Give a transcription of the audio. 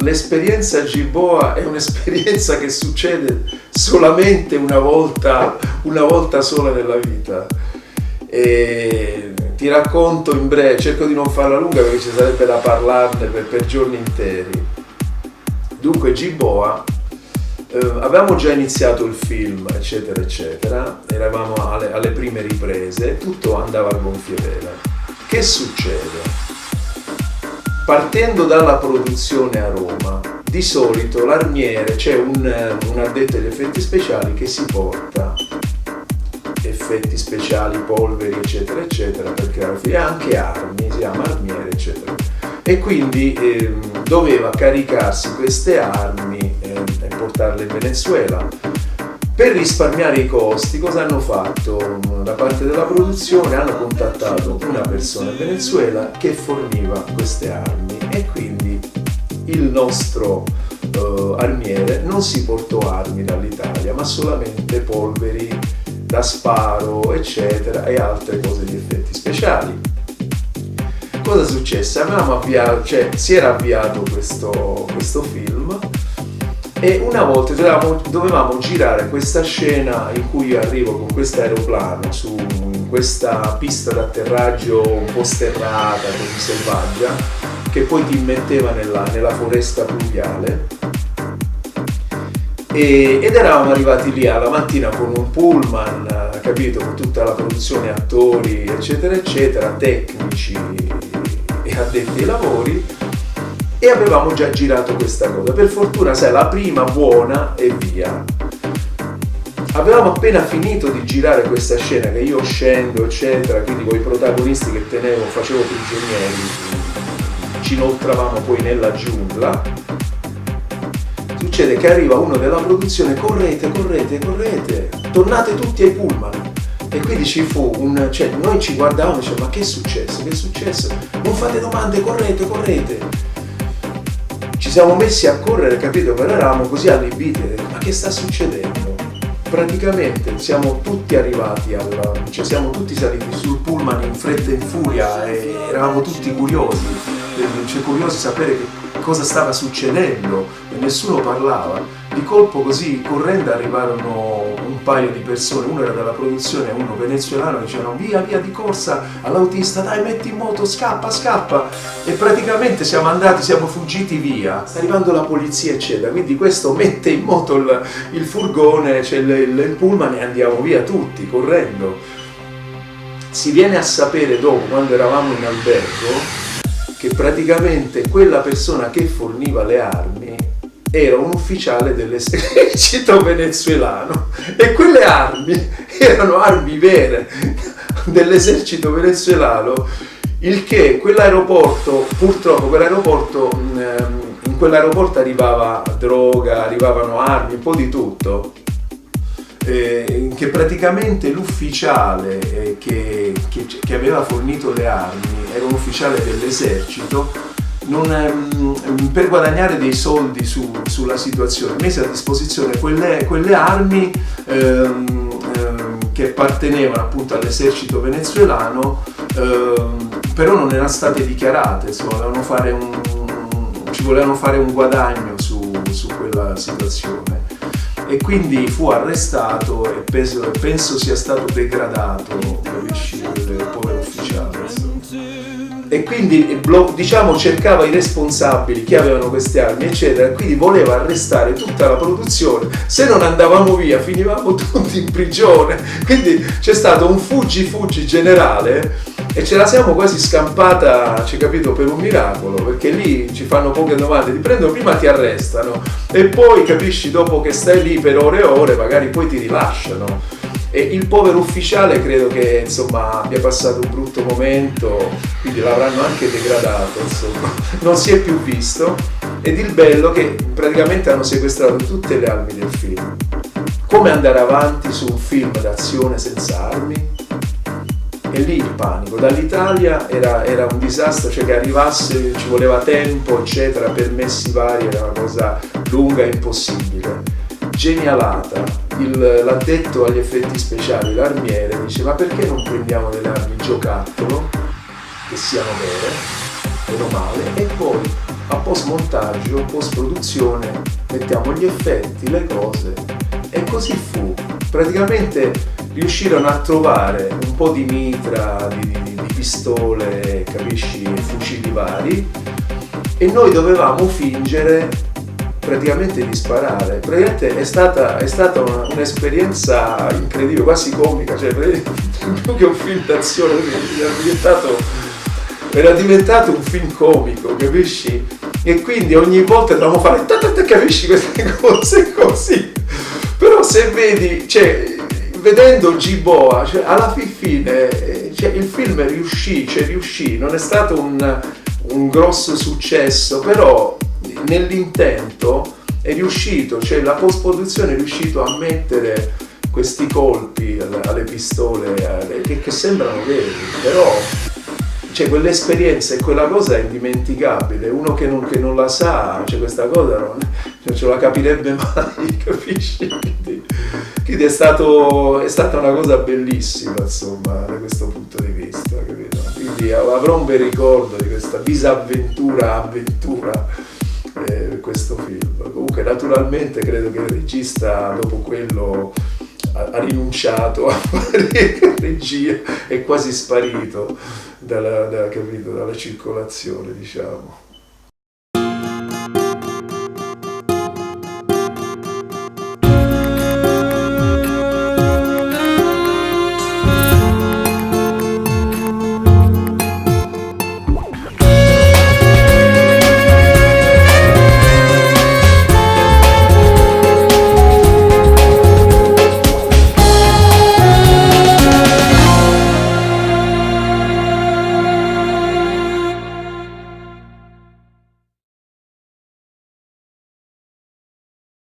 l'esperienza Gilboa è un'esperienza che succede solamente una volta sola nella vita. E ti racconto in breve, cerco di non farla lunga perché ci sarebbe da parlarne per giorni interi. Dunque Gilboa, avevamo già iniziato il film, eccetera eccetera, eravamo alle prime riprese, tutto andava a gonfie vele. Che succede? Partendo dalla produzione a Roma, di solito l'armiere, c'è un addetto agli effetti speciali che si porta effetti speciali, polveri, eccetera, eccetera, per creare film, e anche armi, si chiama armiere, eccetera. E quindi doveva caricarsi queste armi e portarle in Venezuela. Per risparmiare i costi, cosa hanno fatto? Da parte della produzione hanno contattato una persona in Venezuela che forniva queste armi e quindi il nostro armiere non si portò armi dall'Italia, ma solamente polveri da sparo, eccetera, e altre cose di effetti speciali. Cosa successe? Si era avviato questo film. E una volta dovevamo girare questa scena in cui io arrivo con questo aeroplano su questa pista d'atterraggio un po' sterrata, così selvaggia, che poi ti immetteva nella foresta pluviale. Ed eravamo arrivati lì alla mattina con un pullman, capito, con tutta la produzione, attori, eccetera, eccetera, tecnici e addetti ai lavori. E avevamo già girato questa cosa, per fortuna, sai, la prima buona e via. Avevamo appena finito di girare questa scena che io scendo, eccetera, quindi con i protagonisti che facevo prigionieri, ci inoltravamo poi nella giungla. Succede che arriva uno della produzione: correte, tornate tutti ai pullman. E quindi ci fu noi ci guardavamo e dicevamo: ma che è successo? Non fate domande, correte. Ci siamo messi a correre, capito? Però eravamo così allibiti, ma che sta succedendo? Praticamente siamo tutti arrivati siamo tutti saliti sul pullman in fretta e in furia e eravamo tutti curiosi di sapere che cosa stava succedendo e nessuno parlava. Di colpo così, correndo, arrivarono un paio di persone, uno era della produzione e uno venezuelano, dicevano: via di corsa all'autista, dai, metti in moto, scappa. E praticamente siamo fuggiti via, arrivando la polizia, eccetera. Quindi questo mette in moto il furgone, cioè il pullman, e andiamo via tutti correndo. Si viene a sapere dopo, quando eravamo in albergo, che praticamente quella persona che forniva le armi era un ufficiale dell'esercito venezuelano, e quelle armi erano armi vere dell'esercito venezuelano, il che in quell'aeroporto arrivava droga, arrivavano armi, un po' di tutto, che praticamente l'ufficiale che aveva fornito le armi era un ufficiale dell'esercito. Per guadagnare dei soldi sulla situazione mise a disposizione quelle armi che appartenevano appunto all'esercito venezuelano, però non erano state dichiarate, insomma, ci volevano fare un guadagno su quella situazione, e quindi fu arrestato e penso sia stato degradato, capisci, il povero ufficiale, insomma. E quindi cercava i responsabili che avevano queste armi, eccetera, e quindi voleva arrestare tutta la produzione. Se non andavamo via finivamo tutti in prigione, quindi c'è stato un fuggi generale e ce la siamo quasi scampata, capito, per un miracolo, perché lì ci fanno poche domande, ti prendono, prima ti arrestano e poi, capisci, dopo che stai lì per ore e ore magari poi ti rilasciano. E il povero ufficiale credo che, insomma, abbia passato un brutto momento, quindi l'avranno anche degradato, insomma, non si è più visto. Ed il bello che praticamente hanno sequestrato tutte le armi del film. Come andare avanti su un film d'azione senza armi? E lì il panico. Dall'Italia era un disastro, cioè che arrivasse ci voleva tempo, eccetera, permessi vari, era una cosa lunga e impossibile. Genialata. L'addetto agli effetti speciali, l'armiere, dice: ma perché non prendiamo delle armi giocattolo che siano vere, meno male, e poi a post montaggio, post produzione, mettiamo gli effetti, le cose, e così fu. Praticamente riuscirono a trovare un po' di mitra, di pistole, capisci, e fucili vari, e noi dovevamo fingere praticamente di sparare. Praticamente è stata un'esperienza incredibile, quasi comica, cioè più che un film d'azione, era diventato un film comico, capisci? E quindi ogni volta dovevamo fare capisci, queste cose così. Però se vedi, cioè, vedendo G-Boa, cioè, alla fine, cioè, il film riuscì, non è stato un grosso successo, però nell'intento è riuscito, cioè la post-produzione è riuscito a mettere questi colpi alle pistole che sembrano veri, però cioè, quell'esperienza e quella cosa è indimenticabile. Uno che non la sa, cioè, questa cosa non ce la capirebbe mai, capisci? Quindi è stata una cosa bellissima, insomma, da questo punto di vista, capito? Quindi avrò un bel ricordo di questa avventura, questo film. Comunque naturalmente credo che il regista dopo quello ha rinunciato a fare regia, è quasi sparito dalla circolazione, diciamo.